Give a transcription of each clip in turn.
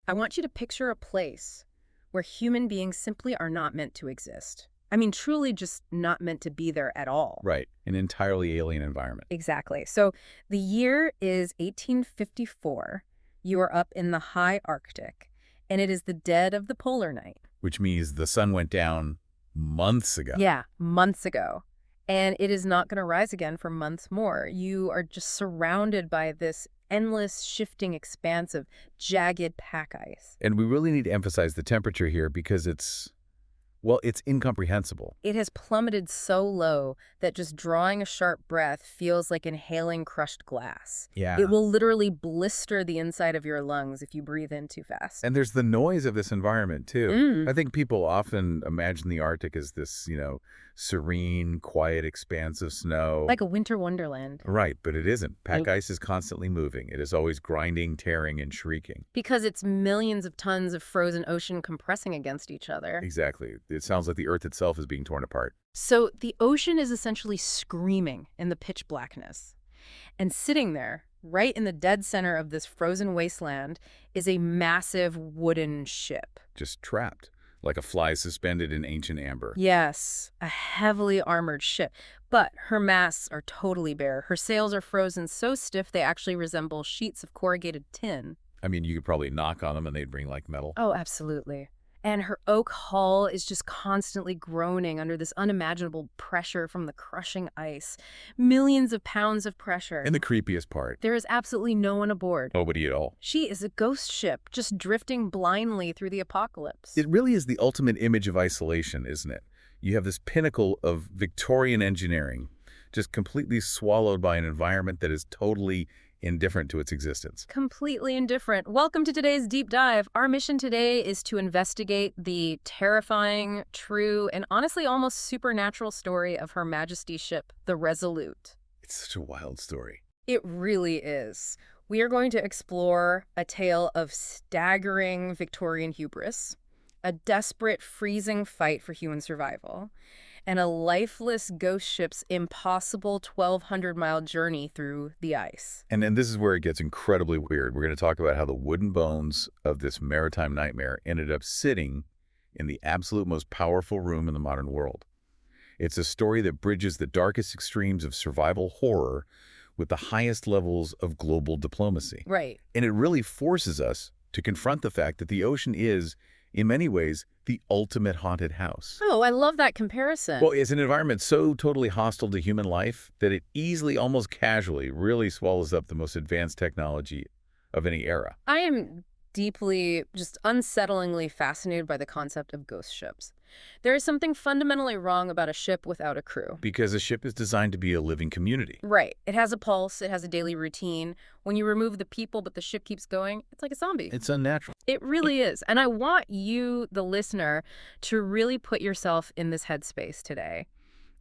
I want you to picture a place where human beings simply are not meant to exist. I mean, truly just not meant to be there at all. Right. An entirely alien environment. Exactly. So the year is 1854. You are up in the high Arctic, and it is the dead of the polar night. Which means the sun went down months ago. Yeah, months ago. And it is not going to rise again for months more. You are just surrounded by this endless shifting expanse of jagged pack ice. And we really need to emphasize the temperature here because it's incomprehensible. It has plummeted so low that just drawing a sharp breath feels like inhaling crushed glass. Yeah. It will literally blister the inside of your lungs if you breathe in too fast. And there's the noise of this environment, too. Mm. I think people often imagine the Arctic as this, serene, quiet expanse of snow. Like a winter wonderland. Right, but it isn't. Pack ice is constantly moving. It is always grinding, tearing, and shrieking. Because it's millions of tons of frozen ocean compressing against each other. Exactly. It sounds like the Earth itself is being torn apart. So the ocean is essentially screaming in the pitch blackness. And sitting there, right in the dead center of this frozen wasteland, is a massive wooden ship. Just trapped, like a fly suspended in ancient amber. Yes, a heavily armored ship. But her masts are totally bare. Her sails are frozen so stiff they actually resemble sheets of corrugated tin. I mean, you could probably knock on them and they'd ring like metal. Oh, absolutely. And her oak hull is just constantly groaning under this unimaginable pressure from the crushing ice. Millions of pounds of pressure. And the creepiest part, There is absolutely no one aboard. nobody at all. She is a ghost ship, just drifting blindly through the apocalypse. It really is the ultimate image of isolation, isn't it? You have this pinnacle of Victorian engineering, just completely swallowed by an environment that is totally indifferent to its existence. Completely indifferent. Welcome to today's deep dive. Our mission today is to investigate the terrifying, true, and honestly almost supernatural story of Her Majesty's ship, the Resolute. It's such a wild story. It really is. We are going to explore a tale of staggering Victorian hubris, a desperate, freezing fight for human survival, and a lifeless ghost ship's impossible 1,200-mile journey through the ice. And then this is where it gets incredibly weird. We're going to talk about how the wooden bones of this maritime nightmare ended up sitting in the absolute most powerful room in the modern world. It's a story that bridges the darkest extremes of survival horror with the highest levels of global diplomacy. Right. And it really forces us to confront the fact that the ocean is, in many ways, the ultimate haunted house. Oh, I love that comparison. Well, it's an environment so totally hostile to human life that it easily, almost casually, really swallows up the most advanced technology of any era. I am deeply, just unsettlingly fascinated by the concept of ghost ships. There is something fundamentally wrong about a ship without a crew. Because a ship is designed to be a living community. Right. It has a pulse. It has a daily routine. When you remove the people but the ship keeps going, it's like a zombie. It's unnatural. It really is. And I want you, the listener, to really put yourself in this headspace today.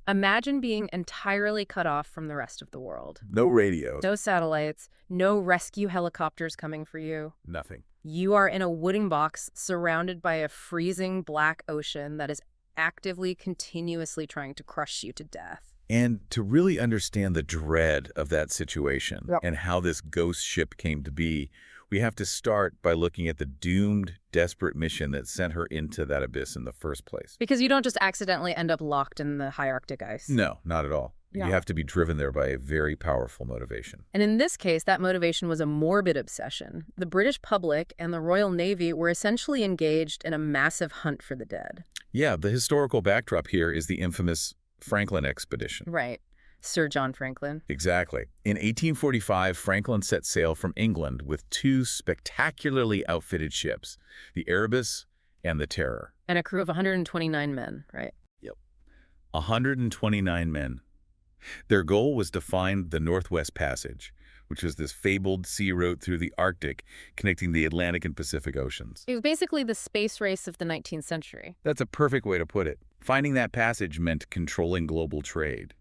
Imagine being entirely cut off from the rest of the world. No radio. No satellites, no rescue helicopters coming for you. Nothing. You are in a wooden box surrounded by a freezing black ocean that is actively, continuously trying to crush you to death. And to really understand the dread of that situation Yep. and how this ghost ship came to be, we have to start by looking at the doomed, desperate mission that sent her into that abyss in the first place. Because you don't just accidentally end up locked in the high Arctic ice. No, not at all. Yeah. You have to be driven there by a very powerful motivation. And in this case, that motivation was a morbid obsession. The British public and the Royal Navy were essentially engaged in a massive hunt for the dead. Yeah, the historical backdrop here is the infamous Franklin expedition. Right. Sir John Franklin. Exactly. In 1845, Franklin set sail from England with two spectacularly outfitted ships, the Erebus and the Terror. And a crew of 129 men, right? 129 men. Their goal was to find the Northwest Passage, which was this fabled sea route through the Arctic connecting the Atlantic and Pacific Oceans. It was basically the space race of the 19th century. That's a perfect way to put it. Finding that passage meant controlling global trade.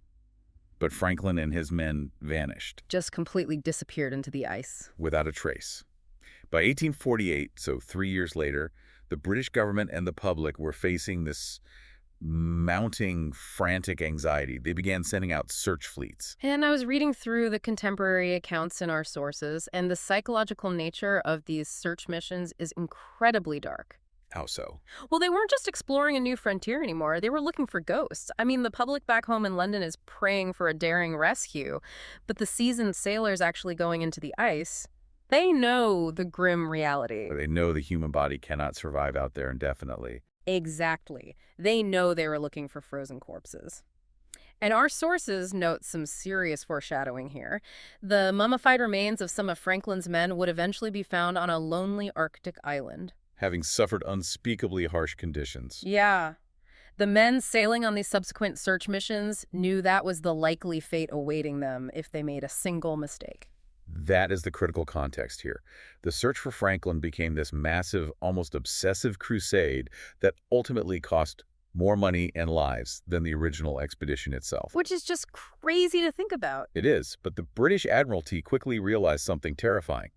But Franklin and his men vanished. Just completely disappeared into the ice. Without a trace. By 1848, so 3 years later, the British government and the public were facing this mounting frantic anxiety, they began sending out search fleets. And I was reading through the contemporary accounts in our sources, and the psychological nature of these search missions is incredibly dark. How so? Well, they weren't just exploring a new frontier anymore. They were looking for ghosts. I mean, the public back home in London is praying for a daring rescue, but the seasoned sailors actually going into the ice, they know the grim reality. They know the human body cannot survive out there indefinitely. Exactly. They know they were looking for frozen corpses. And our sources note some serious foreshadowing here. The mummified remains of some of Franklin's men would eventually be found on a lonely Arctic island. Having suffered unspeakably harsh conditions. Yeah. The men sailing on these subsequent search missions knew that was the likely fate awaiting them if they made a single mistake. That is the critical context here. The search for Franklin became this massive, almost obsessive crusade that ultimately cost more money and lives than the original expedition itself. Which is just crazy to think about. It is, but the British Admiralty quickly realized something terrifying.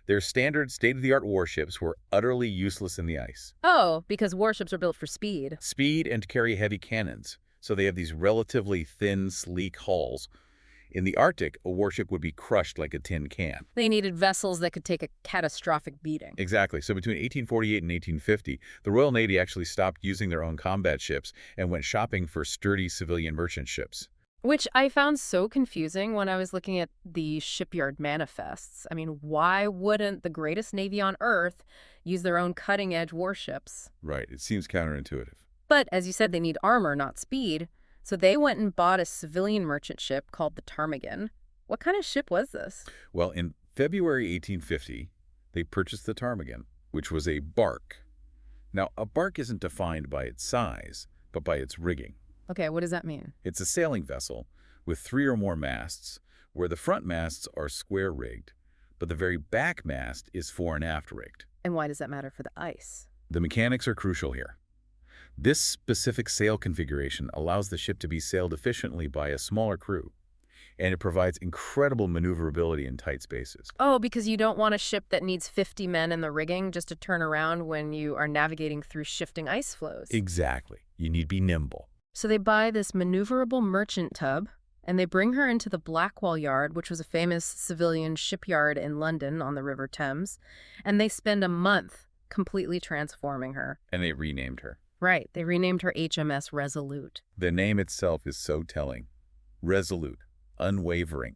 Their standard state-of-the-art warships were utterly useless in the ice. Oh, because warships are built for speed. Speed and to carry heavy cannons, so they have these relatively thin, sleek hulls. In the Arctic, a warship would be crushed like a tin can. They needed vessels that could take a catastrophic beating. Exactly. So between 1848 and 1850, the Royal Navy actually stopped using their own combat ships and went shopping for sturdy civilian merchant ships. Which I found so confusing when I was looking at the shipyard manifests. I mean, why wouldn't the greatest navy on Earth use their own cutting-edge warships? Right. It seems counterintuitive. But, as you said, they need armor, not speed. So they went and bought a civilian merchant ship called the Ptarmigan. What kind of ship was this? Well, in February 1850, they purchased the Ptarmigan, which was a bark. Now, a bark isn't defined by its size, but by its rigging. Okay, what does that mean? It's a sailing vessel with 3 or more masts, where the front masts are square-rigged, but the very back mast is fore and aft rigged. And why does that matter for the ice? The mechanics are crucial here. This specific sail configuration allows the ship to be sailed efficiently by a smaller crew, and it provides incredible maneuverability in tight spaces. Oh, because you don't want a ship that needs 50 men in the rigging just to turn around when you are navigating through shifting ice flows. Exactly. You need to be nimble. So they buy this maneuverable merchant tub, and they bring her into the Blackwall Yard, which was a famous civilian shipyard in London on the River Thames, and they spend a month completely transforming her. And they renamed her. Right, they renamed her HMS Resolute. The name itself is so telling. Resolute, unwavering,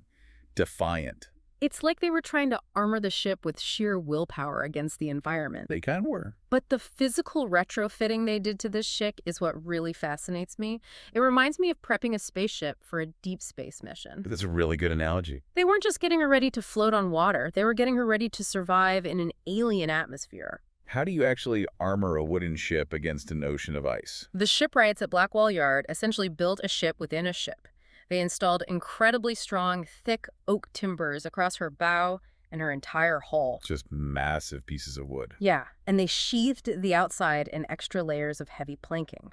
defiant. It's like they were trying to armor the ship with sheer willpower against the environment. They kind of were. But the physical retrofitting they did to this ship is what really fascinates me. It reminds me of prepping a spaceship for a deep space mission. That's a really good analogy. They weren't just getting her ready to float on water. They were getting her ready to survive in an alien atmosphere. How do you actually armor a wooden ship against an ocean of ice? The shipwrights at Blackwall Yard essentially built a ship within a ship. They installed incredibly strong, thick oak timbers across her bow and her entire hull. Just massive pieces of wood. Yeah, and they sheathed the outside in extra layers of heavy planking.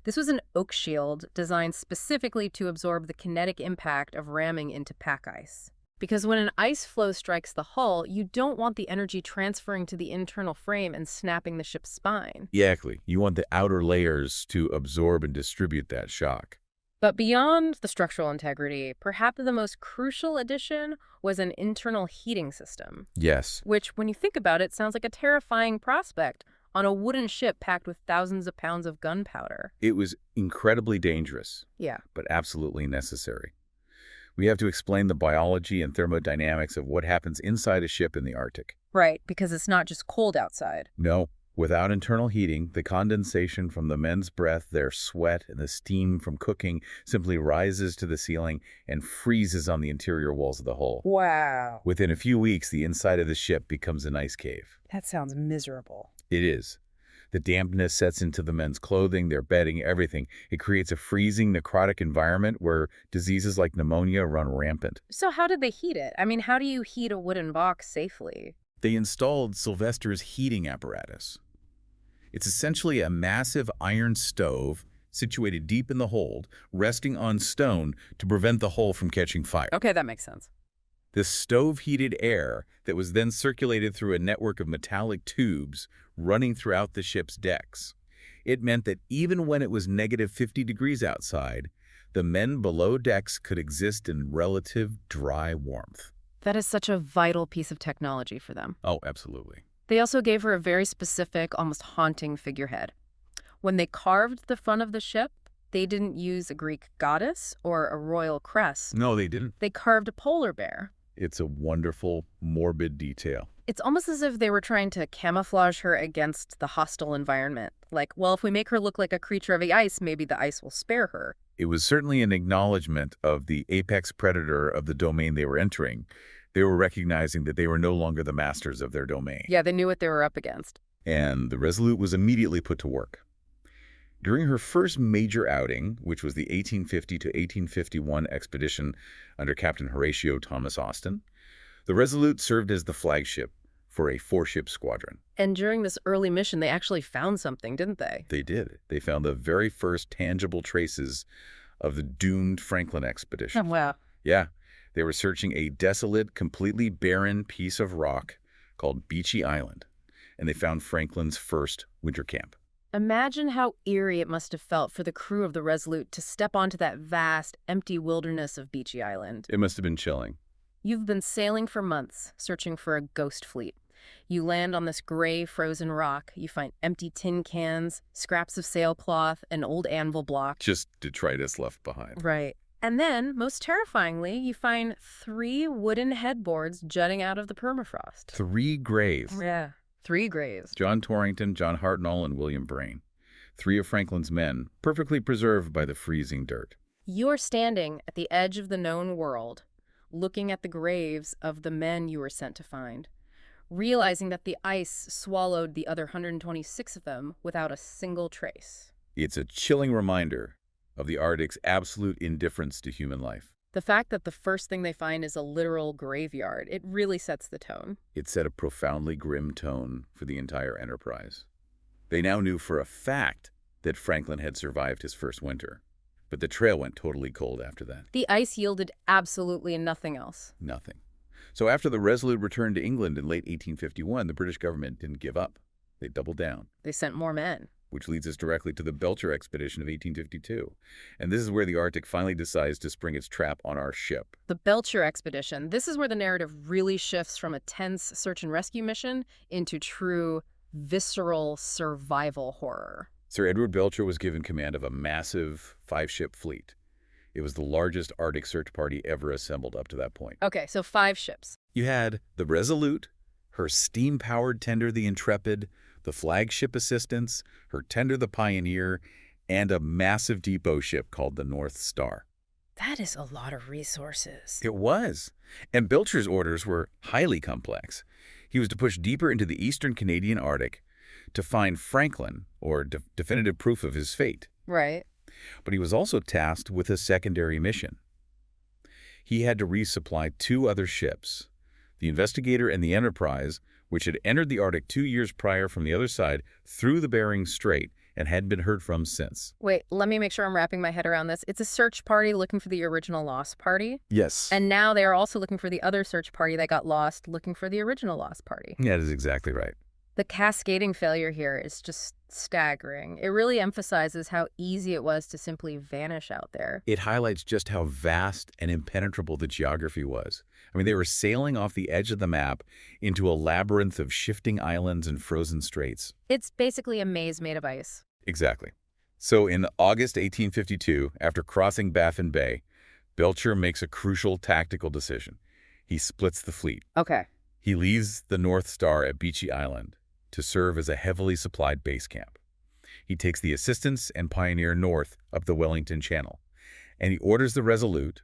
This was an oak shield designed specifically to absorb the kinetic impact of ramming into pack ice. Because when an ice flow strikes the hull, you don't want the energy transferring to the internal frame and snapping the ship's spine. Exactly. You want the outer layers to absorb and distribute that shock. But beyond the structural integrity, perhaps the most crucial addition was an internal heating system. Yes. Which, when you think about it, sounds like a terrifying prospect on a wooden ship packed with thousands of pounds of gunpowder. It was incredibly dangerous. Yeah. But absolutely necessary. We have to explain the biology and thermodynamics of what happens inside a ship in the Arctic. Right, because it's not just cold outside. No. Without internal heating, the condensation from the men's breath, their sweat, and the steam from cooking simply rises to the ceiling and freezes on the interior walls of the hull. Wow. Within a few weeks, the inside of the ship becomes an ice cave. That sounds miserable. It is. The dampness sets into the men's clothing, their bedding, everything. It creates a freezing, necrotic environment where diseases like pneumonia run rampant. So how did they heat it? I mean, how do you heat a wooden box safely? They installed Sylvester's heating apparatus. It's essentially a massive iron stove situated deep in the hold, resting on stone to prevent the hull from catching fire. Okay, that makes sense. This stove-heated air that was then circulated through a network of metallic tubes running throughout the ship's decks. It meant that even when it was negative 50 degrees outside, the men below decks could exist in relative dry warmth. That is such a vital piece of technology for them. Oh, absolutely. They also gave her a very specific, almost haunting figurehead. When they carved the front of the ship, they didn't use a Greek goddess or a royal crest. No, they didn't. They carved a polar bear. It's a wonderful, morbid detail. It's almost as if they were trying to camouflage her against the hostile environment. Like, well, if we make her look like a creature of the ice, maybe the ice will spare her. It was certainly an acknowledgement of the apex predator of the domain they were entering. They were recognizing that they were no longer the masters of their domain. Yeah, they knew what they were up against. And the Resolute was immediately put to work. During her first major outing, which was the 1850 to 1851 expedition under Captain Horatio Thomas Austin, the Resolute served as the flagship for a 4-ship squadron. And during this early mission, they actually found something, didn't they? They did. They found the very first tangible traces of the doomed Franklin expedition. Oh, wow. Yeah, they were searching a desolate, completely barren piece of rock called Beachy Island, and they found Franklin's first winter camp. Imagine how eerie it must have felt for the crew of the Resolute to step onto that vast, empty wilderness of Beachy Island. It must have been chilling. You've been sailing for months, searching for a ghost fleet. You land on this gray, frozen rock. You find empty tin cans, scraps of sailcloth, an old anvil block. Just detritus left behind. Right. And then, most terrifyingly, you find 3 wooden headboards jutting out of the permafrost. 3 graves. Yeah, 3 graves. John Torrington, John Hartnell, and William Brain. 3 of Franklin's men, perfectly preserved by the freezing dirt. You're standing at the edge of the known world, looking at the graves of the men you were sent to find, realizing that the ice swallowed the other 126 of them without a single trace. It's a chilling reminder of the Arctic's absolute indifference to human life. The fact that the first thing they find is a literal graveyard, it really sets the tone. It set a profoundly grim tone for the entire enterprise. They now knew for a fact that Franklin had survived his first winter, but the trail went totally cold after that. The ice yielded absolutely nothing else. Nothing. So after the Resolute returned to England in late 1851, the British government didn't give up. They doubled down. They sent more men. Which leads us directly to the Belcher expedition of 1852. And this is where the Arctic finally decides to spring its trap on our ship. The Belcher expedition, this is where the narrative really shifts from a tense search and rescue mission into true, visceral survival horror. Sir Edward Belcher was given command of a massive 5-ship fleet. It was the largest Arctic search party ever assembled up to that point. Okay, so 5 ships. You had the Resolute, her steam-powered tender, the Intrepid, the flagship Assistance, her tender, the Pioneer, and a massive depot ship called the North Star. That is a lot of resources. It was. And Belcher's orders were highly complex. He was to push deeper into the eastern Canadian Arctic to find Franklin, or definitive proof of his fate. Right. But he was also tasked with a secondary mission. He had to resupply 2 other ships, the Investigator and the Enterprise, which had entered the Arctic 2 years prior from the other side through the Bering Strait and hadn't been heard from since. Wait, let me make sure I'm wrapping my head around this. It's a search party looking for the original lost party. Yes. And now they are also looking for the other search party that got lost, looking for the original lost party. Yeah, that is exactly right. The cascading failure here is just staggering. It really emphasizes how easy it was to simply vanish out there. It highlights just how vast and impenetrable the geography was. I mean, they were sailing off the edge of the map into a labyrinth of shifting islands and frozen straits. It's basically a maze made of ice. Exactly. So in August 1852, after crossing Baffin Bay, Belcher makes a crucial tactical decision. He splits the fleet. Okay. He leaves the North Star at Beachy Island to serve as a heavily supplied base camp. He takes the Assistance and Pioneer north up the Wellington Channel, and he orders the Resolute,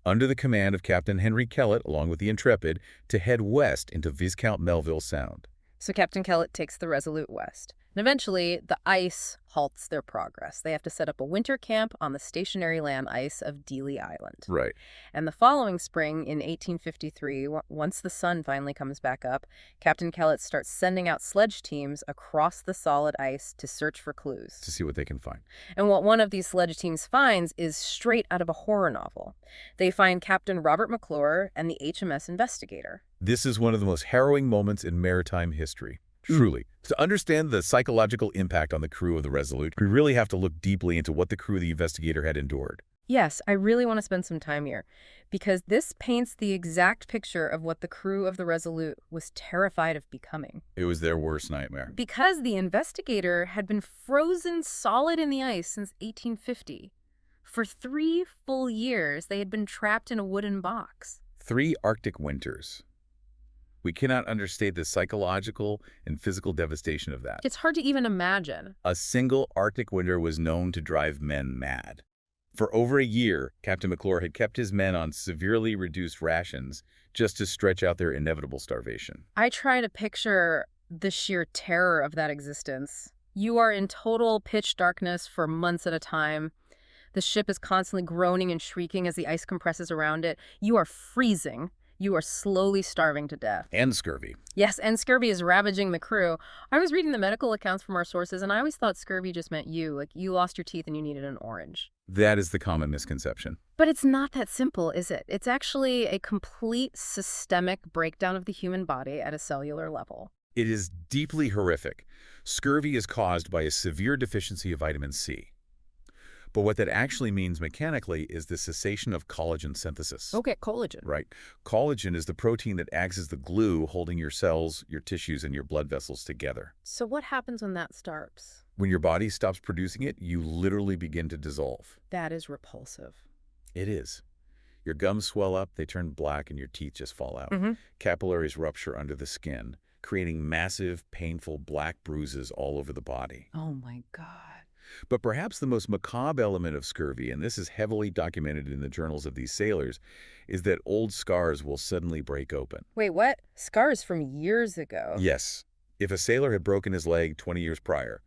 under the command of Captain Henry Kellett, along with the Intrepid, to head west into Viscount Melville Sound. So Captain Kellett takes the Resolute west. And eventually, the ice halts their progress. They have to set up a winter camp on the stationary land ice of Dealey Island. Right. And the following spring, in 1853, once the sun finally comes back up, Captain Kellett starts sending out sledge teams across the solid ice to search for clues. To see what they can find. And what one of these sledge teams finds is straight out of a horror novel. They find Captain Robert McClure and the HMS Investigator. This is one of the most harrowing moments in maritime history. Truly. To understand the psychological impact on the crew of the Resolute, we really have to look deeply into what the crew of the Investigator had endured. Yes, I really want to spend some time here, because this paints the exact picture of what the crew of the Resolute was terrified of becoming. It was their worst nightmare. Because the Investigator had been frozen solid in the ice since 1850. For 3 full years, they had been trapped in a wooden box. 3 Arctic winters. We cannot understate the psychological and physical devastation of that. It's hard to even imagine. A single Arctic winter was known to drive men mad. For over a year, Captain McClure had kept his men on severely reduced rations just to stretch out their inevitable starvation. I try to picture the sheer terror of that existence. You are in total pitch darkness for months at a time. The ship is constantly groaning and shrieking as the ice compresses around it. You are freezing. You are slowly starving to death. And scurvy. Yes, and scurvy is ravaging the crew. I was reading the medical accounts from our sources, and I always thought scurvy just meant like you lost your teeth and you needed an orange. That is the common misconception. But it's not that simple, is it? It's actually a complete systemic breakdown of the human body at a cellular level. It is deeply horrific. Scurvy is caused by a severe deficiency of vitamin C. But what that actually means mechanically is the cessation of collagen synthesis. Okay, collagen. Right. Collagen is the protein that acts as the glue holding your cells, your tissues, and your blood vessels together. So what happens when that stops? When your body stops producing it, you literally begin to dissolve. That is repulsive. It is. Your gums swell up, they turn black, and your teeth just fall out. Capillaries rupture under the skin, creating massive, painful black bruises all over the body. Oh my God. But perhaps the most macabre element of scurvy, and this is heavily documented in the journals of these sailors, is that old scars will suddenly break open. Wait, what? Scars from years ago? Yes. If a sailor had broken his leg 20 years prior,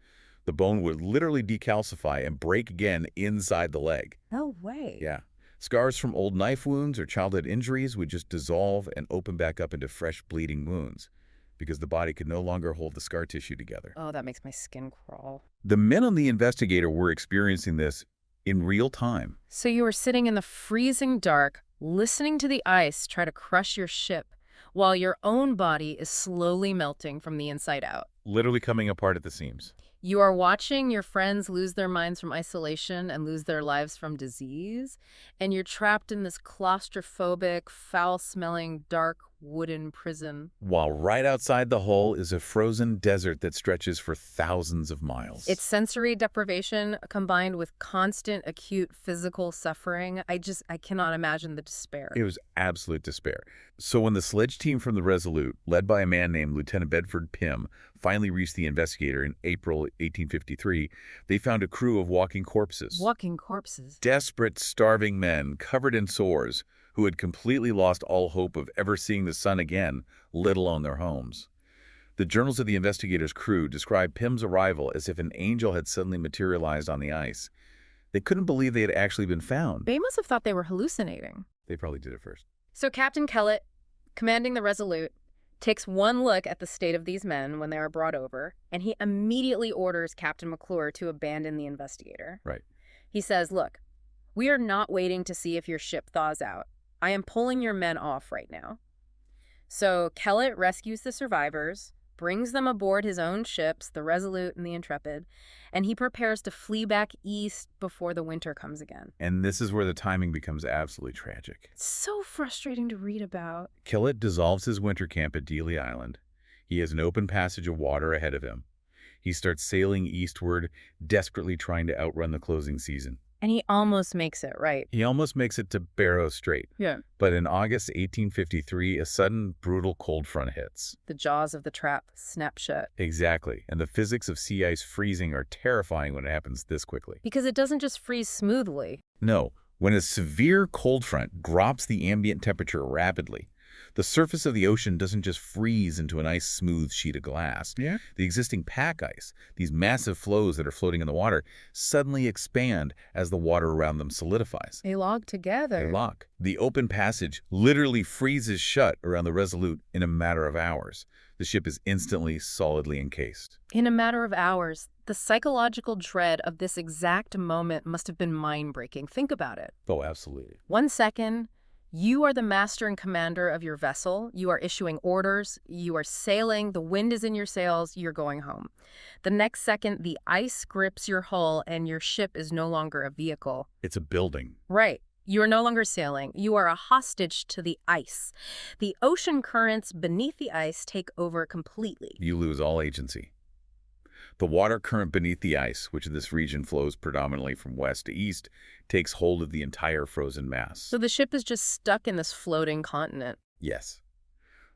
the bone would literally decalcify and break again inside the leg. No way. Yeah. Scars from old knife wounds or childhood injuries would just dissolve and open back up into fresh bleeding wounds, because the body could no longer hold the scar tissue together. Oh, that makes my skin crawl. The men on the Investigator were experiencing this in real time. So you were sitting in the freezing dark, listening to the ice try to crush your ship, while your own body is slowly melting from the inside out. Literally coming apart at the seams. You are watching your friends lose their minds from isolation and lose their lives from disease, and you're trapped in this claustrophobic, foul-smelling, dark, wooden prison. While right outside the hull is a frozen desert that stretches for thousands of miles. It's sensory deprivation combined with constant acute physical suffering. I cannot imagine the despair. It was absolute despair. So when the sledge team from the Resolute, led by a man named Lieutenant Bedford Pym, finally reached the Investigator in April 1853, they found a crew of walking corpses. Walking corpses? Desperate, starving men covered in sores who had completely lost all hope of ever seeing the sun again, let alone their homes. The journals of the Investigator's crew described Pym's arrival as if an angel had suddenly materialized on the ice. They couldn't believe they had actually been found. They must have thought they were hallucinating. They probably did it first. So Captain Kellett, commanding the Resolute, takes one look at the state of these men when they are brought over, and he immediately orders Captain McClure to abandon the Investigator. Right. He says, "Look, we are not waiting to see if your ship thaws out. I am pulling your men off right now." So Kellett rescues the survivors, brings them aboard his own ships, the Resolute and the Intrepid, and he prepares to flee back east before the winter comes again. And this is where the timing becomes absolutely tragic. It's so frustrating to read about. Kellett dissolves his winter camp at Dealey Island. He has an open passage of water ahead of him. He starts sailing eastward, desperately trying to outrun the closing season. And he almost makes it, right? He almost makes it to Barrow Strait. Yeah. But in August 1853, a sudden, brutal cold front hits. The jaws of the trap snap shut. Exactly. And the physics of sea ice freezing are terrifying when it happens this quickly. Because it doesn't just freeze smoothly. No. When a severe cold front drops the ambient temperature rapidly, the surface of the ocean doesn't just freeze into a nice smooth sheet of glass. Yeah. The existing pack ice, these massive flows that are floating in the water, suddenly expand as the water around them solidifies. They log together. They lock. The open passage literally freezes shut around the Resolute in a matter of hours. The ship is instantly, solidly encased. In a matter of hours. The psychological dread of this exact moment must have been mind-breaking. Think about it. Oh, absolutely. 1 second, You are the master and commander of your vessel. You are issuing orders. You are sailing. The wind is in your sails. You're going home. The next second, the ice grips your hull and your ship is no longer a vehicle. It's a building. Right. You are no longer sailing. You are a hostage to the ice. The ocean currents beneath the ice take over completely. You lose all agency. The water current beneath the ice, which in this region flows predominantly from west to east, takes hold of the entire frozen mass. So the ship is just stuck in this floating continent. Yes.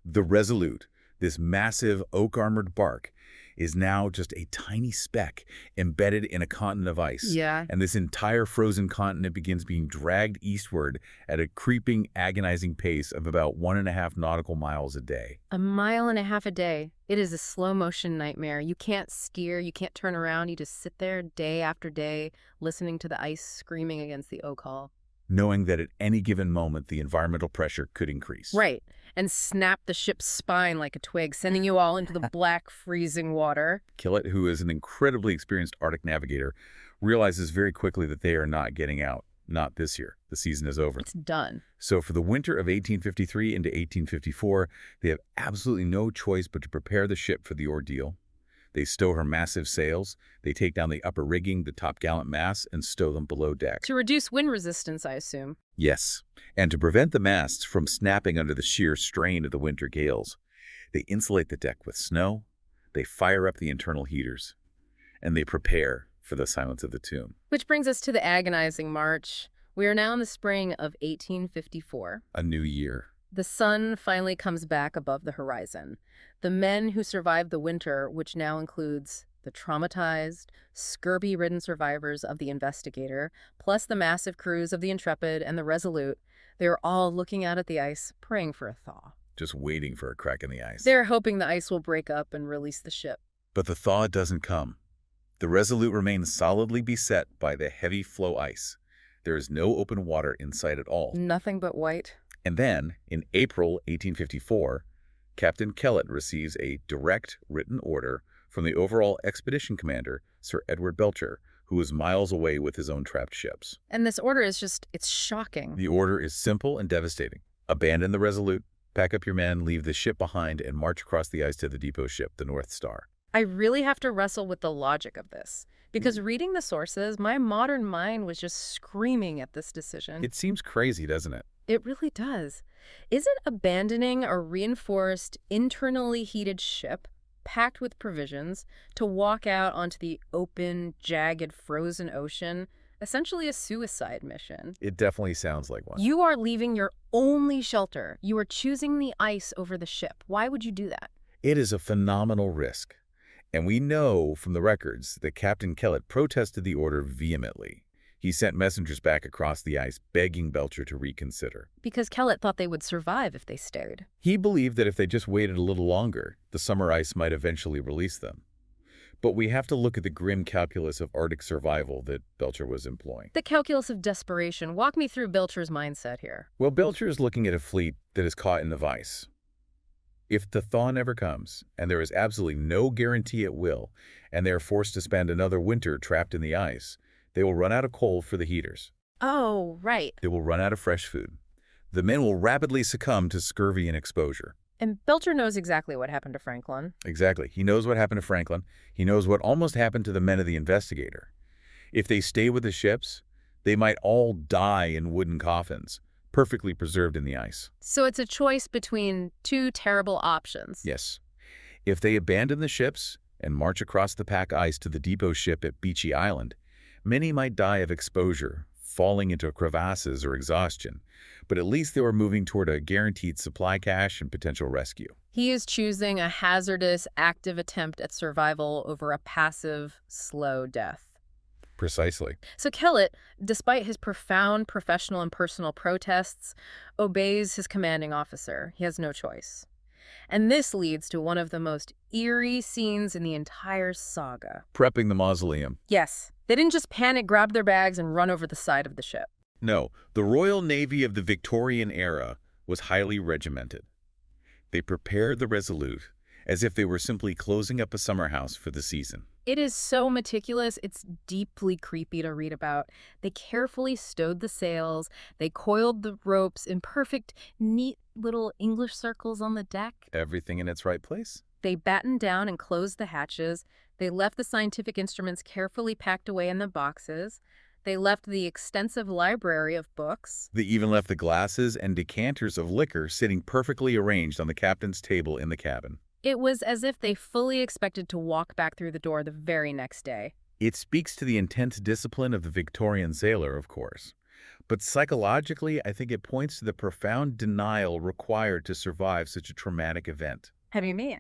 The Resolute, this massive oak-armored bark, is now just a tiny speck embedded in a continent of ice. Yeah. And this entire frozen continent begins being dragged eastward at a creeping, agonizing pace of about 1.5 nautical miles a day. 1.5 miles a day. It is a slow-motion nightmare. You can't steer, you can't turn around. You just sit there day after day, listening to the ice screaming against the oak hull. Knowing that at any given moment the environmental pressure could increase. Right, and snap the ship's spine like a twig, sending you all into the black, freezing water. Kellett, who is an incredibly experienced Arctic navigator, realizes very quickly that they are not getting out. Not this year. The season is over. It's done. So for the winter of 1853 into 1854, they have absolutely no choice but to prepare the ship for the ordeal. They stow her massive sails, they take down the upper rigging, the top-gallant masts, and stow them below deck. To reduce wind resistance, I assume. Yes, and to prevent the masts from snapping under the sheer strain of the winter gales, they insulate the deck with snow, they fire up the internal heaters, and they prepare for the silence of the tomb. Which brings us to the agonizing March. We are now in the spring of 1854. A new year. The sun finally comes back above the horizon. The men who survived the winter, which now includes the traumatized, scurvy-ridden survivors of the Investigator, plus the massive crews of the Intrepid and the Resolute, they are all looking out at the ice, praying for a thaw. Just waiting for a crack in the ice. They're hoping the ice will break up and release the ship. But the thaw doesn't come. The Resolute remains solidly beset by the heavy floe ice. There is no open water in sight at all. Nothing but white. And then, in April 1854, Captain Kellett receives a direct written order from the overall expedition commander, Sir Edward Belcher, who is miles away with his own trapped ships. And this order is it's shocking. The order is simple and devastating. Abandon the Resolute, pack up your men, leave the ship behind, and march across the ice to the depot ship, the North Star. I really have to wrestle with the logic of this, because reading the sources, my modern mind was just screaming at this decision. It seems crazy, doesn't it? It really does. Isn't abandoning a reinforced, internally heated ship, packed with provisions, to walk out onto the open, jagged, frozen ocean essentially a suicide mission? It definitely sounds like one. You are leaving your only shelter. You are choosing the ice over the ship. Why would you do that? It is a phenomenal risk. And we know from the records that Captain Kellett protested the order vehemently. He sent messengers back across the ice begging Belcher to reconsider. Because Kellett thought they would survive if they stayed. He believed that if they just waited a little longer, the summer ice might eventually release them. But we have to look at the grim calculus of Arctic survival that Belcher was employing. The calculus of desperation. Walk me through Belcher's mindset here. Well, Belcher is looking at a fleet that is caught in the vice. If the thaw never comes, and there is absolutely no guarantee it will, and they are forced to spend another winter trapped in the ice, they will run out of coal for the heaters. Oh, right. They will run out of fresh food. The men will rapidly succumb to scurvy and exposure. And Belcher knows exactly what happened to Franklin. Exactly. He knows what happened to Franklin. He knows what almost happened to the men of the Investigator. If they stay with the ships, they might all die in wooden coffins, perfectly preserved in the ice. So it's a choice between two terrible options. Yes. If they abandon the ships and march across the pack ice to the depot ship at Beechy Island, many might die of exposure, falling into crevasses or exhaustion, but at least they were moving toward a guaranteed supply cache and potential rescue. He is choosing a hazardous, active attempt at survival over a passive, slow death. Precisely. So Kellett, despite his profound professional and personal protests, obeys his commanding officer. He has no choice. And this leads to one of the most eerie scenes in the entire saga. Prepping the mausoleum. Yes, they didn't just panic, grab their bags, and run over the side of the ship. No, the Royal Navy of the Victorian era was highly regimented. They prepared the Resolute, as if they were simply closing up a summer house for the season. It is so meticulous, it's deeply creepy to read about. They carefully stowed the sails, they coiled the ropes in perfect, neat little English circles on the deck. Everything in its right place? They battened down and closed the hatches. They left the scientific instruments carefully packed away in the boxes. They left the extensive library of books. They even left the glasses and decanters of liquor sitting perfectly arranged on the captain's table in the cabin. It was as if they fully expected to walk back through the door the very next day. It speaks to the intense discipline of the Victorian sailor, of course. But psychologically, I think it points to the profound denial required to survive such a traumatic event. How do you mean?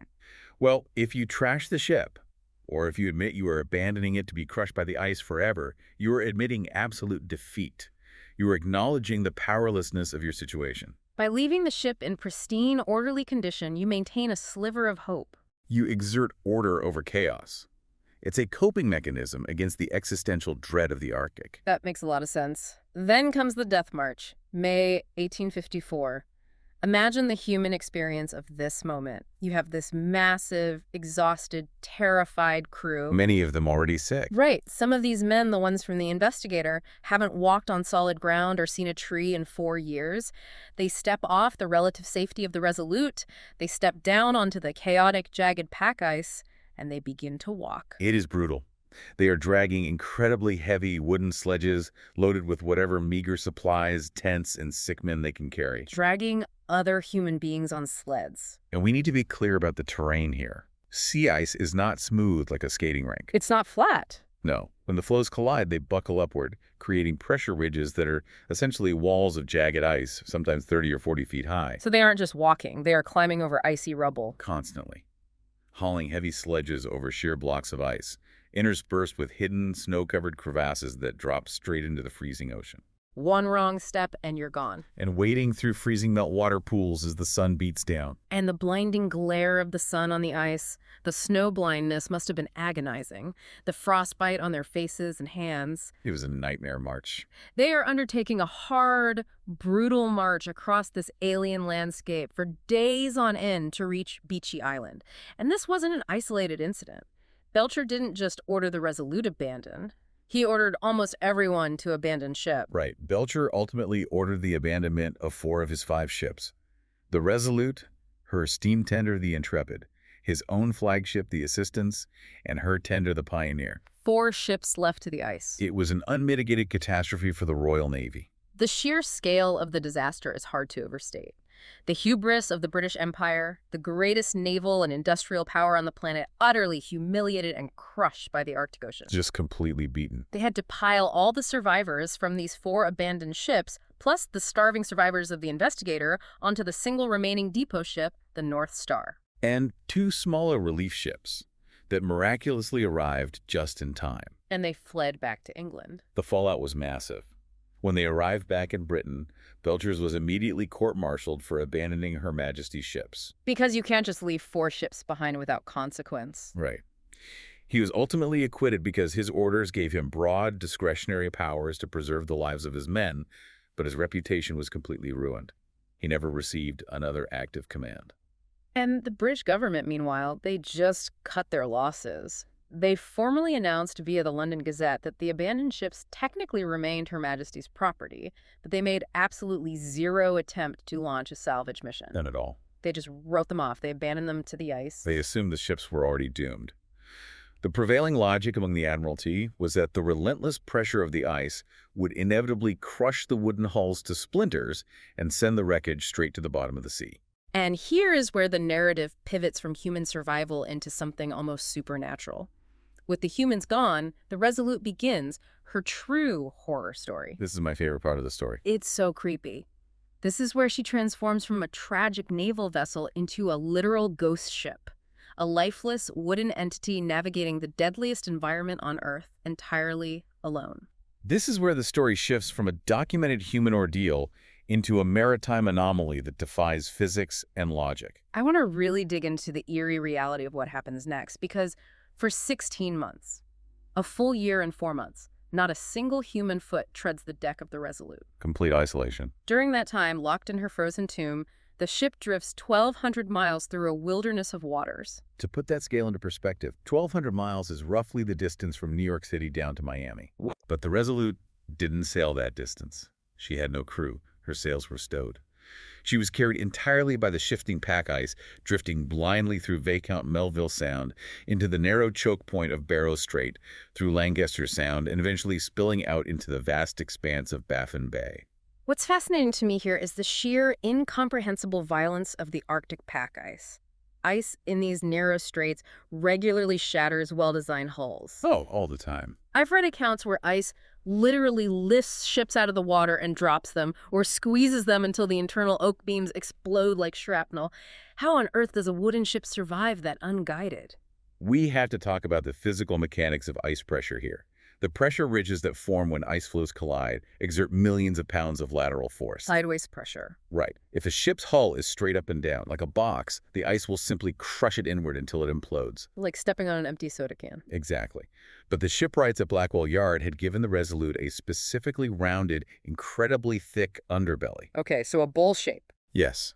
Well, if you trash the ship, or if you admit you are abandoning it to be crushed by the ice forever, you are admitting absolute defeat. You are acknowledging the powerlessness of your situation. By leaving the ship in pristine, orderly condition, you maintain a sliver of hope. You exert order over chaos. It's a coping mechanism against the existential dread of the Arctic. That makes a lot of sense. Then comes the Death March, May 1854. Imagine the human experience of this moment. You have this massive, exhausted, terrified crew. Many of them already sick. Right. Some of these men, the ones from the Investigator, haven't walked on solid ground or seen a tree in 4 years. They step off the relative safety of the Resolute. They step down onto the chaotic, jagged pack ice, and they begin to walk. It is brutal. They are dragging incredibly heavy wooden sledges loaded with whatever meager supplies, tents, and sick men they can carry. Dragging other human beings on sleds. And we need to be clear about the terrain here. Sea ice is not smooth like a skating rink. It's not flat. No. When the floes collide, they buckle upward, creating pressure ridges that are essentially walls of jagged ice, sometimes 30 or 40 feet high. So they aren't just walking, they are climbing over icy rubble. Constantly. Hauling heavy sledges over sheer blocks of ice, interspersed with hidden, snow-covered crevasses that drop straight into the freezing ocean. One wrong step and you're gone. And wading through freezing meltwater pools as the sun beats down. And the blinding glare of the sun on the ice, the snow blindness must have been agonizing, the frostbite on their faces and hands. It was a nightmare march. They are undertaking a hard, brutal march across this alien landscape for days on end to reach Beachy Island. And this wasn't an isolated incident. Belcher didn't just order the Resolute abandoned. He ordered almost everyone to abandon ship. Right. Belcher ultimately ordered the abandonment of 4 of his 5 ships. The Resolute, her steam tender, the Intrepid, his own flagship, the Assistance, and her tender, the Pioneer. 4 ships left to the ice. It was an unmitigated catastrophe for the Royal Navy. The sheer scale of the disaster is hard to overstate. The hubris of the British Empire, the greatest naval and industrial power on the planet, utterly humiliated and crushed by the Arctic Ocean. Just completely beaten. They had to pile all the survivors from these 4 abandoned ships, plus the starving survivors of the Investigator, onto the single remaining depot ship, the North Star. And 2 smaller relief ships that miraculously arrived just in time. And they fled back to England. The fallout was massive. When they arrived back in Britain, Belcher's was immediately court-martialed for abandoning Her Majesty's ships. Because you can't just leave 4 ships behind without consequence. Right. He was ultimately acquitted because his orders gave him broad, discretionary powers to preserve the lives of his men, but his reputation was completely ruined. He never received another active command. And the British government, meanwhile, they just cut their losses. They formally announced via the London Gazette that the abandoned ships technically remained Her Majesty's property, but they made absolutely zero attempt to launch a salvage mission. None at all. They just wrote them off. They abandoned them to the ice. They assumed the ships were already doomed. The prevailing logic among the Admiralty was that the relentless pressure of the ice would inevitably crush the wooden hulls to splinters and send the wreckage straight to the bottom of the sea. And here is where the narrative pivots from human survival into something almost supernatural. With the humans gone, the Resolute begins her true horror story. This is my favorite part of the story. It's so creepy. This is where she transforms from a tragic naval vessel into a literal ghost ship, a lifeless wooden entity navigating the deadliest environment on Earth entirely alone. This is where the story shifts from a documented human ordeal into a maritime anomaly that defies physics and logic. I want to really dig into the eerie reality of what happens next, because for 16 months, a full year and 4 months, not a single human foot treads the deck of the Resolute. Complete isolation. During that time, locked in her frozen tomb, The ship drifts 1,200 miles through a wilderness of waters. To put that scale into perspective, 1,200 miles is roughly the distance from New York City down to Miami. But the Resolute didn't sail that distance. She had no crew. Her sails were stowed. She was carried entirely by the shifting pack ice, drifting blindly through vacant Melville Sound into the narrow choke point of Barrow Strait, through Lancaster Sound, and eventually spilling out into the vast expanse of Baffin Bay. What's fascinating to me here is the sheer, incomprehensible violence of the Arctic pack ice. Ice in these narrow straits regularly shatters well-designed hulls. Oh, all the time. I've read accounts where ice literally lifts ships out of the water and drops them, or squeezes them until the internal oak beams explode like shrapnel. How on earth does a wooden ship survive that unguided? We have to talk about the physical mechanics of ice pressure here. The pressure ridges that form when ice floes collide exert millions of pounds of lateral force. Sideways pressure. Right. If a ship's hull is straight up and down, like a box, the ice will simply crush it inward until it implodes. Like stepping on an empty soda can. Exactly. But the shipwrights at Blackwell Yard had given the Resolute a specifically rounded, incredibly thick underbelly. Okay, so a bowl shape. Yes.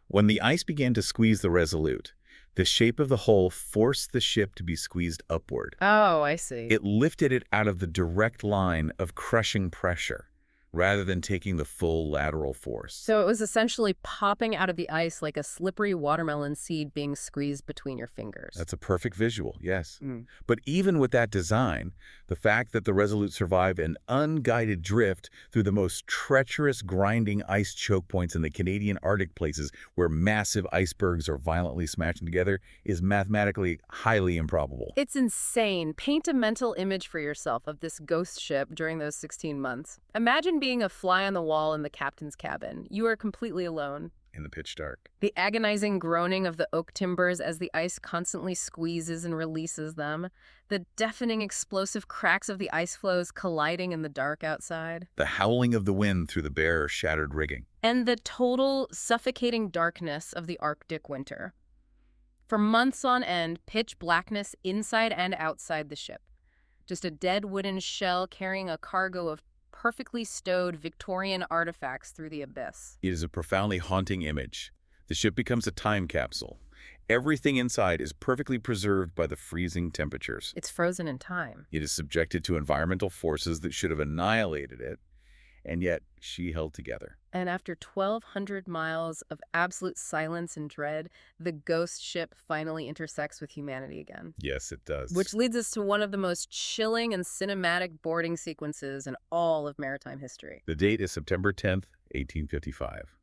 When the ice began to squeeze the Resolute, the shape of the hull forced the ship to be squeezed upward. Oh, I see. It lifted it out of the direct line of crushing pressure, rather than taking the full lateral force. So it was essentially popping out of the ice like a slippery watermelon seed being squeezed between your fingers. That's a perfect visual, yes. But even with that design, the fact that the Resolute survived an unguided drift through the most treacherous, grinding ice choke points in the Canadian Arctic places where massive icebergs are violently smashing together is mathematically highly improbable. It's insane. Paint a mental image for yourself of this ghost ship during those 16 months. Imagine being a fly on the wall in the captain's cabin. You are completely alone. In the pitch dark. The agonizing groaning of the oak timbers as the ice constantly squeezes and releases them. The deafening explosive cracks of the ice floes colliding in the dark outside. The howling of the wind through the bare, shattered rigging. And the total suffocating darkness of the Arctic winter. For months on end, pitch blackness inside and outside the ship. Just a dead wooden shell carrying a cargo of perfectly stowed Victorian artifacts through the abyss. It is a profoundly haunting image. The ship becomes a time capsule. Everything inside is perfectly preserved by the freezing temperatures. It's frozen in time. It is subjected to environmental forces that should have annihilated it, and yet she held together. And after 1,200 miles of absolute silence and dread, the ghost ship finally intersects with humanity again. Yes, it does. Which leads us to one of the most chilling and cinematic boarding sequences in all of maritime history. The date is September 10th, 1855.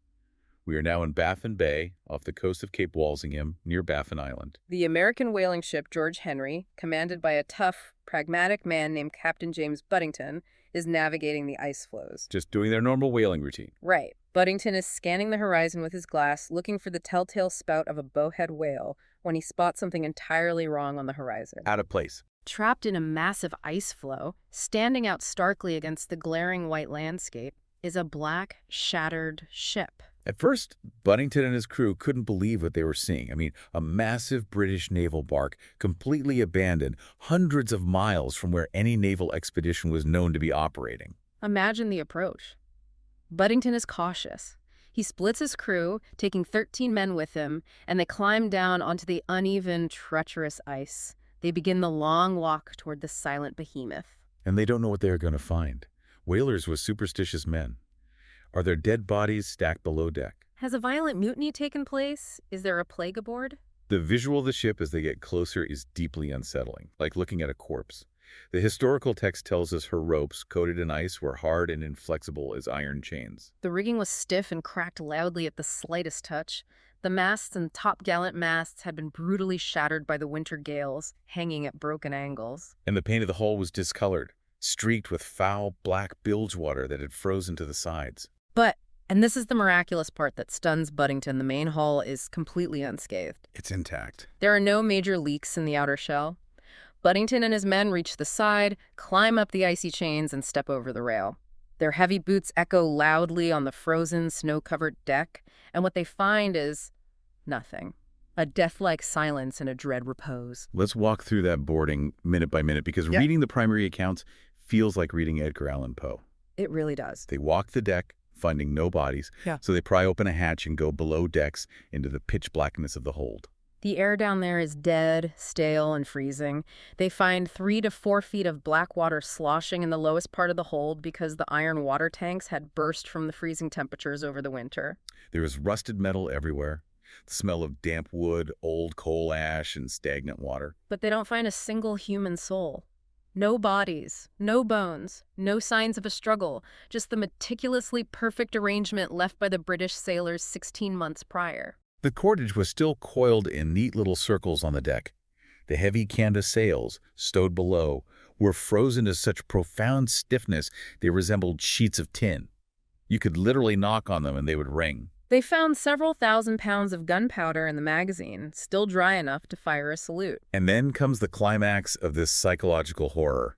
We are now in Baffin Bay, off the coast of Cape Walsingham, near Baffin Island. The American whaling ship George Henry, commanded by a tough, pragmatic man named Captain James Buddington, is navigating the ice floes. Just doing their normal whaling routine. Right. Buddington is scanning the horizon with his glass, looking for the telltale spout of a bowhead whale, when he spots something entirely wrong on the horizon. Out of place. Trapped in a massive ice floe, standing out starkly against the glaring white landscape, is a black, shattered ship. At first, Buddington and his crew couldn't believe what they were seeing. I mean, a massive British naval bark, completely abandoned, hundreds of miles from where any naval expedition was known to be operating. Imagine the approach. Buddington is cautious. He splits his crew, taking 13 men with him, and they climb down onto the uneven, treacherous ice. They begin the long walk toward the silent behemoth. And they don't know what they are going to find. Whalers were superstitious men. Are there dead bodies stacked below deck? Has a violent mutiny taken place? Is there a plague aboard? The visual of the ship as they get closer is deeply unsettling, like looking at a corpse. The historical text tells us her ropes, coated in ice, were hard and inflexible as iron chains. The rigging was stiff and cracked loudly at the slightest touch. The masts and topgallant masts had been brutally shattered by the winter gales, hanging at broken angles. And the paint of the hull was discolored, streaked with foul, black bilge water that had frozen to the sides. But, and this is the miraculous part that stuns Buddington, the main hull is completely unscathed. It's intact. There are no major leaks in the outer shell. Buddington and his men reach the side, climb up the icy chains, and step over the rail. Their heavy boots echo loudly on the frozen, snow-covered deck, and what they find is nothing. A deathlike silence and a dread repose. Let's walk through that boarding minute by minute, because reading the primary accounts feels like reading Edgar Allan Poe. It really does. They walk the deck, finding no bodies. Yeah. So they pry open a hatch and go below decks into the pitch blackness of the hold. The air down there is dead, stale, and freezing. They find 3 to 4 feet of black water sloshing in the lowest part of the hold because the iron water tanks had burst from the freezing temperatures over the winter. There is rusted metal everywhere, the smell of damp wood, old coal ash, and stagnant water. But they don't find a single human soul. No bodies, no bones, no signs of a struggle, just the meticulously perfect arrangement left by the British sailors 16 months prior. The cordage was still coiled in neat little circles on the deck. The heavy canvas sails, stowed below, were frozen to such profound stiffness they resembled sheets of tin. You could literally knock on them and they would ring. They found several thousand pounds of gunpowder in the magazine, still dry enough to fire a salute. And then comes the climax of this psychological horror,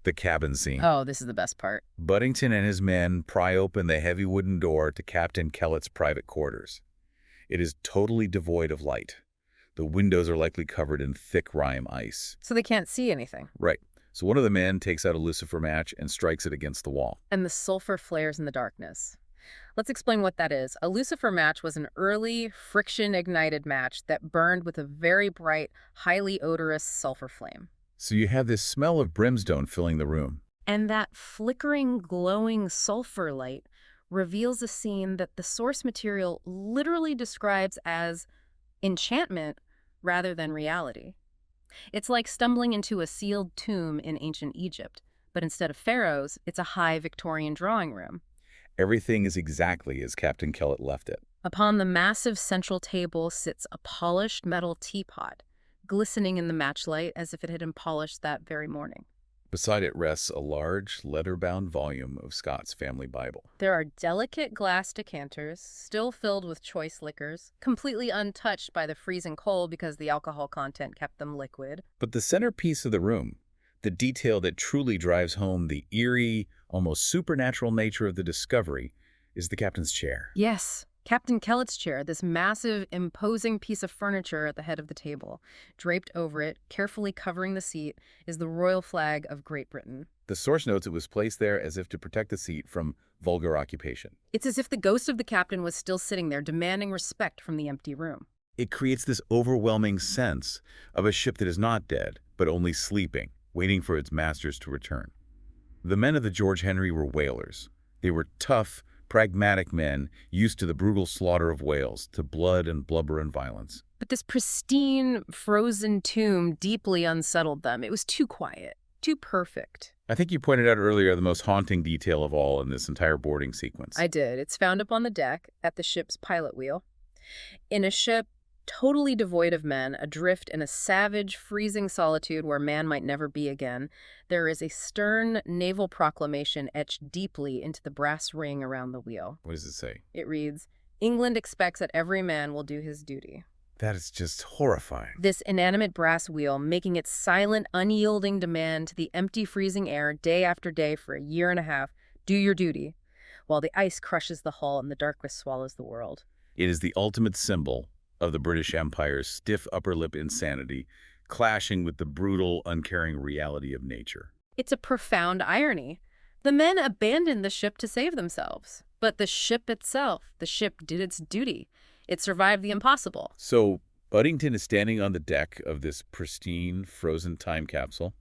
the cabin scene. Oh, this is the best part. Buddington and his men pry open the heavy wooden door to Captain Kellett's private quarters. It is totally devoid of light. The windows are likely covered in thick rime ice. So they can't see anything. Right. So one of the men takes out a lucifer match and strikes it against the wall. And the sulfur flares in the darkness. Let's explain what that is. A lucifer match was an early, friction-ignited match that burned with a very bright, highly odorous sulfur flame. So you have this smell of brimstone filling the room. And that flickering, glowing sulfur light reveals a scene that the source material literally describes as enchantment rather than reality. It's like stumbling into a sealed tomb in ancient Egypt, but instead of pharaohs, it's a high Victorian drawing room. Everything is exactly as Captain Kellett left it. Upon the massive central table sits a polished metal teapot, glistening in the matchlight as if it had been polished that very morning. Beside it rests a large, leather-bound volume of Scott's family Bible. There are delicate glass decanters, still filled with choice liquors, completely untouched by the freezing cold because the alcohol content kept them liquid. But the centerpiece of the room, the detail that truly drives home the eerie, almost supernatural nature of the discovery, is the captain's chair. Yes, Captain Kellett's chair, this massive, imposing piece of furniture at the head of the table. Draped over it, carefully covering the seat, is the royal flag of Great Britain. The source notes it was placed there as if to protect the seat from vulgar occupation. It's as if the ghost of the captain was still sitting there, demanding respect from the empty room. It creates this overwhelming sense of a ship that is not dead, but only sleeping, waiting for its masters to return. The men of the George Henry were whalers. They were tough, pragmatic men used to the brutal slaughter of whales, to blood and blubber and violence. But this pristine, frozen tomb deeply unsettled them. It was too quiet, too perfect. I think you pointed out earlier the most haunting detail of all in this entire boarding sequence. I did. It's found up on the deck at the ship's pilot wheel. In a ship totally devoid of men, adrift in a savage, freezing solitude where man might never be again, there is a stern naval proclamation etched deeply into the brass ring around the wheel. What does it say? It reads, "England expects that every man will do his duty." That is just horrifying. This inanimate brass wheel making its silent, unyielding demand to the empty, freezing air day after day for a year and a half, do your duty, while the ice crushes the hull and the darkness swallows the world. It is the ultimate symbol of the British Empire's stiff upper lip insanity, clashing with the brutal, uncaring reality of nature. It's a profound irony. The men abandoned the ship to save themselves, but the ship itself, the ship did its duty. It survived the impossible. So Buddington is standing on the deck of this pristine, frozen time capsule,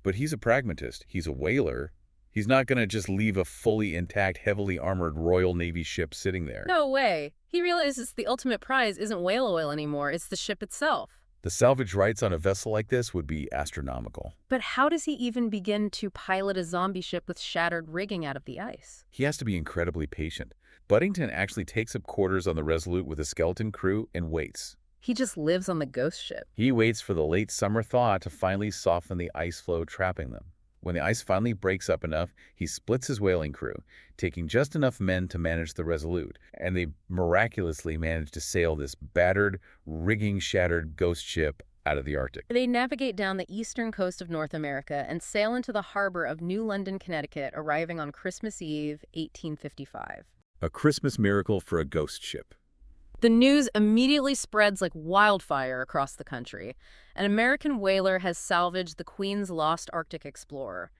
but he's a pragmatist. He's a whaler. He's not going to just leave a fully intact, heavily armored Royal Navy ship sitting there. No way. He realizes the ultimate prize isn't whale oil anymore, it's the ship itself. The salvage rights on a vessel like this would be astronomical. But how does he even begin to pilot a zombie ship with shattered rigging out of the ice? He has to be incredibly patient. Buddington actually takes up quarters on the Resolute with a skeleton crew and waits. He just lives on the ghost ship. He waits for the late summer thaw to finally soften the ice floe trapping them. When the ice finally breaks up enough, he splits his whaling crew, taking just enough men to manage the Resolute, and they miraculously manage to sail this battered, rigging-shattered ghost ship out of the Arctic. They navigate down the eastern coast of North America and sail into the harbor of New London, Connecticut, arriving on Christmas Eve, 1855. A Christmas miracle for a ghost ship. The news immediately spreads like wildfire across the country. An American whaler has salvaged the Queen's lost Arctic explorer.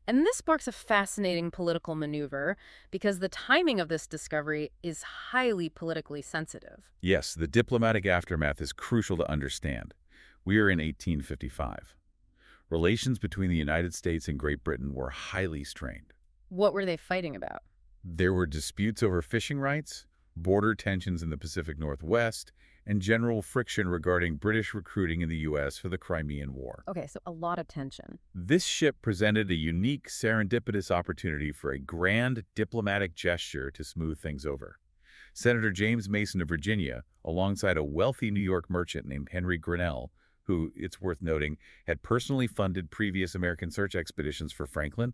And this sparks a fascinating political maneuver because the timing of this discovery is highly politically sensitive. Yes, the diplomatic aftermath is crucial to understand. We are in 1855. Relations between the United States and Great Britain were highly strained. What were they fighting about? There were disputes over fishing rights, border tensions in the Pacific Northwest, and general friction regarding British recruiting in the U.S. for the Crimean War. Okay, so a lot of tension. This ship presented a unique, serendipitous opportunity for a grand diplomatic gesture to smooth things over. Senator James Mason of Virginia, alongside a wealthy New York merchant named Henry Grinnell, who, it's worth noting, had personally funded previous American search expeditions for Franklin,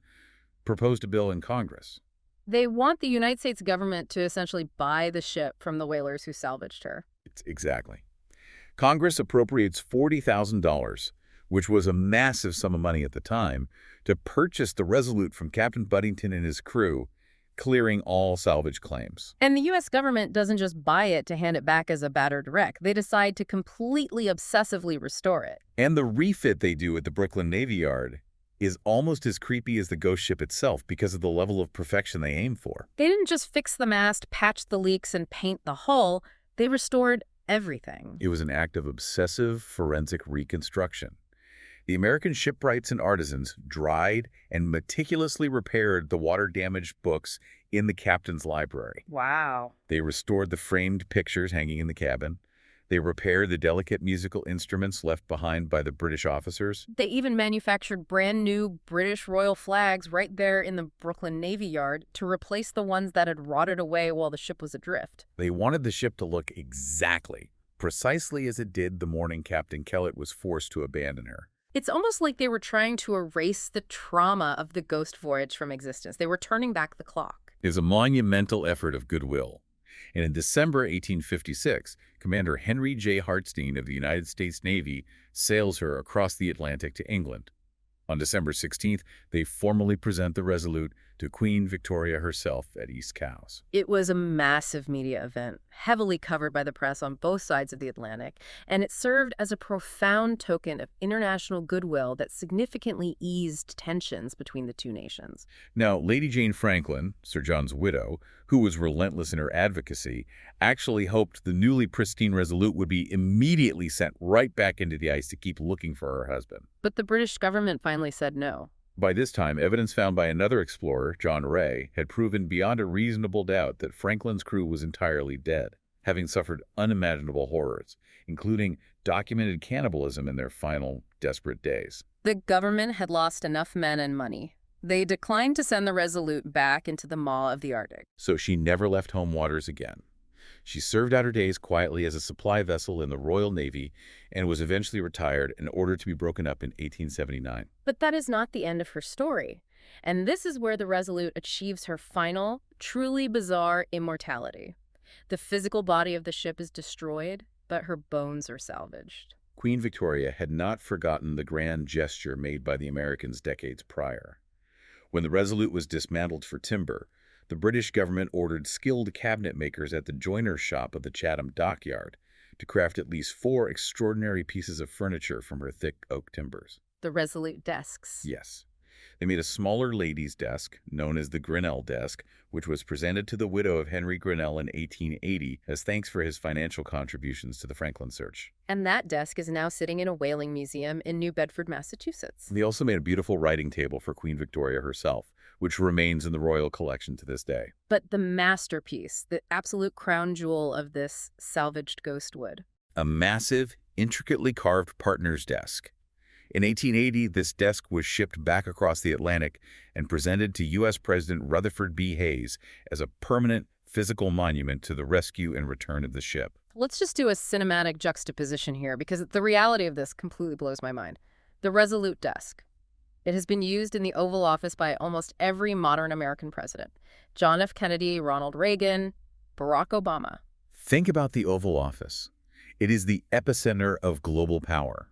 proposed a bill in Congress. They want the United States government to essentially buy the ship from the whalers who salvaged her. Exactly. Congress appropriates $40,000, which was a massive sum of money at the time, to purchase the Resolute from Captain Buddington and his crew, clearing all salvage claims. And the U.S. government doesn't just buy it to hand it back as a battered wreck. They decide to completely obsessively restore it. And the refit they do at the Brooklyn Navy Yard is almost as creepy as the ghost ship itself because of the level of perfection they aim for. They didn't just fix the mast, patch the leaks, and paint the hull. They restored everything. It was an act of obsessive forensic reconstruction. The American shipwrights and artisans dried and meticulously repaired the water-damaged books in the captain's library. Wow. They restored the framed pictures hanging in the cabin. They repaired the delicate musical instruments left behind by the British officers. They even manufactured brand new British royal flags right there in the Brooklyn Navy Yard to replace the ones that had rotted away while the ship was adrift. They wanted the ship to look precisely as it did the morning Captain Kellett was forced to abandon her. It's almost like they were trying to erase the trauma of the ghost voyage from existence. They were turning back the clock. It was a monumental effort of goodwill. And in December 1856, Commander Henry J. Hartstein of the United States Navy sails her across the Atlantic to England. On December 16th, they formally present the Resolute to Queen Victoria herself at East Cowes. It was a massive media event, heavily covered by the press on both sides of the Atlantic, and it served as a profound token of international goodwill that significantly eased tensions between the two nations. Now, Lady Jane Franklin, Sir John's widow, who was relentless in her advocacy, actually hoped the newly pristine Resolute would be immediately sent right back into the ice to keep looking for her husband. But the British government finally said no. By this time, evidence found by another explorer, John Ray, had proven beyond a reasonable doubt that Franklin's crew was entirely dead, having suffered unimaginable horrors, including documented cannibalism in their final, desperate days. The government had lost enough men and money. They declined to send the Resolute back into the maw of the Arctic. So she never left home waters again. She served out her days quietly as a supply vessel in the Royal Navy and was eventually retired in order to be broken up in 1879. But that is not the end of her story. And this is where the Resolute achieves her final, truly bizarre immortality. The physical body of the ship is destroyed, but her bones are salvaged. Queen Victoria had not forgotten the grand gesture made by the Americans decades prior. When the Resolute was dismantled for timber, the British government ordered skilled cabinet makers at the joiner's shop of the Chatham Dockyard to craft at least 4 extraordinary pieces of furniture from her thick oak timbers. The Resolute desks. Yes. They made a smaller lady's desk, known as the Grinnell desk, which was presented to the widow of Henry Grinnell in 1880 as thanks for his financial contributions to the Franklin search. And that desk is now sitting in a whaling museum in New Bedford, Massachusetts. They also made a beautiful writing table for Queen Victoria herself, which remains in the royal collection to this day. But the masterpiece, the absolute crown jewel of this salvaged ghost wood. A massive, intricately carved partner's desk. In 1880, this desk was shipped back across the Atlantic and presented to U.S. President Rutherford B. Hayes as a permanent physical monument to the rescue and return of the ship. Let's just do a cinematic juxtaposition here because the reality of this completely blows my mind. The Resolute desk. It has been used in the Oval Office by almost every modern American president. John F. Kennedy, Ronald Reagan, Barack Obama. Think about the Oval Office. It is the epicenter of global power.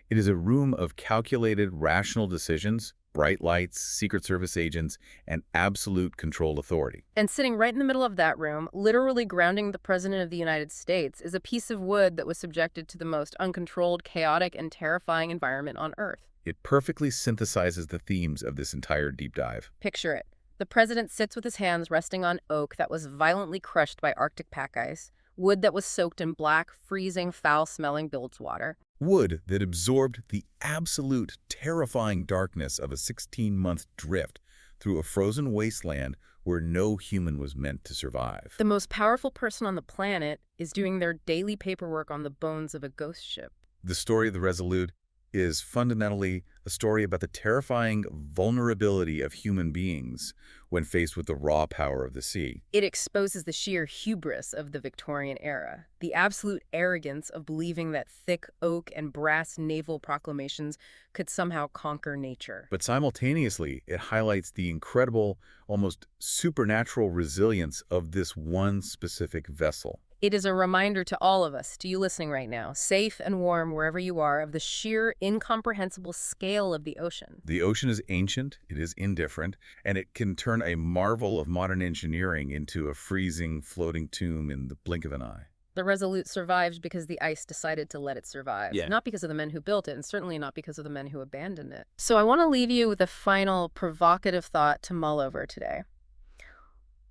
It is a room of calculated, rational decisions, bright lights, Secret Service agents, and absolute controlled authority. And sitting right in the middle of that room, literally grounding the President of the United States, is a piece of wood that was subjected to the most uncontrolled, chaotic, and terrifying environment on Earth. It perfectly synthesizes the themes of this entire deep dive. Picture it. The president sits with his hands resting on oak that was violently crushed by Arctic pack ice, wood that was soaked in black, freezing, foul-smelling bilge water. Wood that absorbed the absolute terrifying darkness of a 16-month drift through a frozen wasteland where no human was meant to survive. The most powerful person on the planet is doing their daily paperwork on the bones of a ghost ship. The story of the Resolute is fundamentally a story about the terrifying vulnerability of human beings when faced with the raw power of the sea. It exposes the sheer hubris of the Victorian era, the absolute arrogance of believing that thick oak and brass naval proclamations could somehow conquer nature. But simultaneously, it highlights the incredible, almost supernatural resilience of this one specific vessel. It is a reminder to all of us, to you listening right now, safe and warm wherever you are, of the sheer, incomprehensible scale of the ocean. The ocean is ancient, it is indifferent, and it can turn a marvel of modern engineering into a freezing, floating tomb in the blink of an eye. The Resolute survived because the ice decided to let it survive, Yeah. not because of the men who built it, and certainly not because of the men who abandoned it. So I want to leave you with a final provocative thought to mull over today.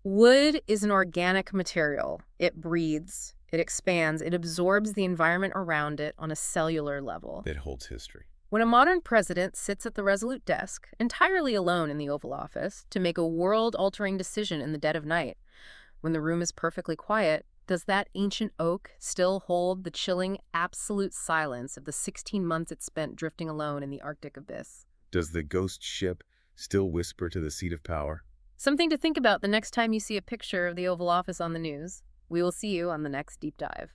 Wood is an organic material. It breathes, it expands, it absorbs the environment around it on a cellular level. It holds history. When a modern president sits at the Resolute desk, entirely alone in the Oval Office, to make a world-altering decision in the dead of night, when the room is perfectly quiet, does that ancient oak still hold the chilling, absolute silence of the 16 months it spent drifting alone in the Arctic abyss? Does the ghost ship still whisper to the seat of power? Something to think about the next time you see a picture of the Oval Office on the news. We will see you on the next Deep Dive.